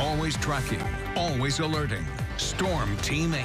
Always tracking, always alerting. Storm Team 8.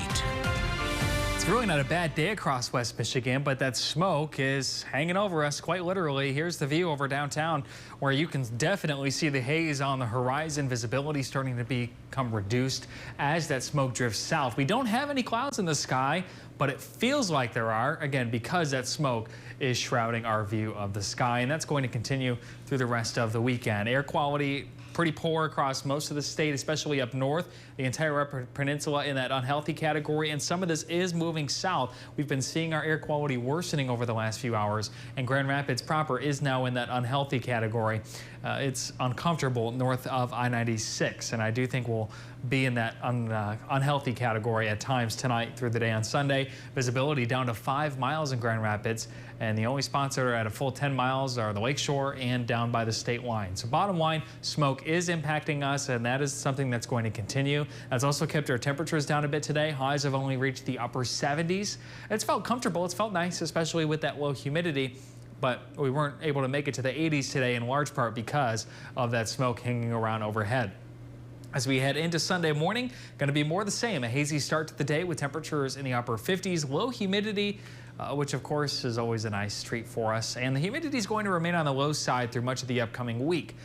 It's really not a bad day across West Michigan, but that smoke is hanging over us quite literally. Here's the view over downtown where you can definitely see the haze on the horizon. Visibility starting to become reduced as that smoke drifts south. We don't have any clouds in the sky, but it feels like there are, again, because that smoke is shrouding our view of the sky, and that's going to continue through the rest of the weekend. Air quality pretty poor across most of the state, especially up north, the entire Upper Peninsula in that unhealthy category, and some of this is moving south. We've been seeing our air quality worsening over the last few hours, and Grand Rapids proper is now in that unhealthy category. It's uncomfortable north of I-96, and I do think we'll be in that unhealthy category at times tonight through the day on Sunday. Visibility down to 5 miles in Grand Rapids, and the only spots that are at a full 10 miles are the Lakeshore and down by the state line. So bottom line, smoke is impacting us, and that is something that's going to continue. That's also kept our temperatures down a bit today. Highs have only reached the upper 70s. It's felt comfortable. It's felt nice, especially with that low humidity. But we weren't able to make it to the 80s today in large part because of that smoke hanging around overhead. As we head into Sunday morning, going to be more the same. A hazy start to the day with temperatures in the upper 50s, low humidity, which of course is always a nice treat for us. And the humidity is going to remain on the low side through much of the upcoming week.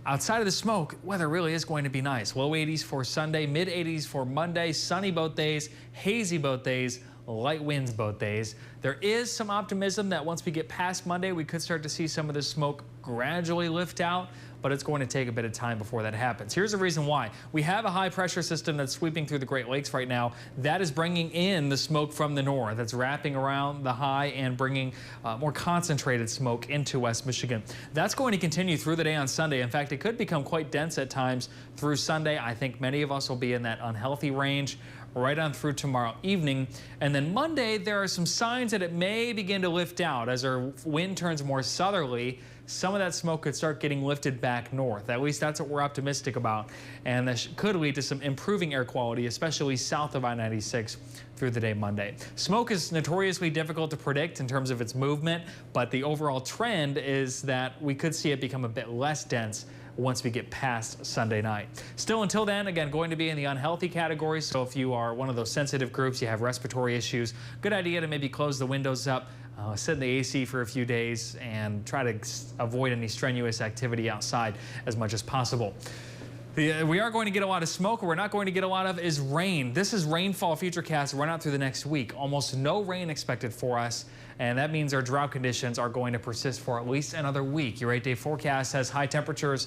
Outside of the smoke, weather really is going to be nice. Low 80s for Sunday, mid 80s for Monday, sunny both days, hazy both days, light winds both days. There is some optimism that once we get past Monday, we could start to see some of the smoke gradually lift out, but it's going to take a bit of time before that happens. Here's the reason why. We have a high pressure system that's sweeping through the Great Lakes right now. That is bringing in the smoke from the north. That's wrapping around the high and bringing more concentrated smoke into West Michigan. That's going to continue through the day on Sunday. In fact, it could become quite dense at times through Sunday. I think many of us will be in that unhealthy range right on through tomorrow evening. And then Monday, there are some signs that it may begin to lift out. As our wind turns more southerly, some of that smoke could start getting lifted back north. At least that's what we're optimistic about. And this could lead to some improving air quality, especially south of I-96 through the day Monday. Smoke is notoriously difficult to predict in terms of its movement, but the overall trend is that we could see it become a bit less dense once we get past Sunday night. Still, until then, again, going to be in the unhealthy category. So if you are one of those sensitive groups, you have respiratory issues, good idea to maybe close the windows up, sit in the AC for a few days, and try to avoid any strenuous activity outside as much as possible. We are going to get a lot of smoke. What we're not going to get a lot of is rain. This is rainfall futurecast run out through the next week. Almost no rain expected for us, and that means our drought conditions are going to persist for at least another week. Your 8-day forecast has high temperatures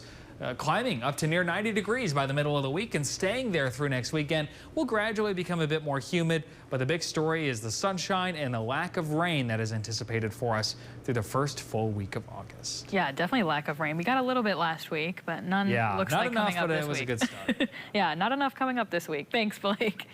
climbing up to near 90 degrees by the middle of the week and staying there through next weekend. Will gradually become a bit more humid, but the big story is the sunshine and the lack of rain that is anticipated for us through the first full week of August. Yeah, definitely lack of rain. We got a little bit last week, but none looks like coming up this week. Yeah, not enough, but it was a good start. Yeah, not enough coming up this week. Thanks, Blake.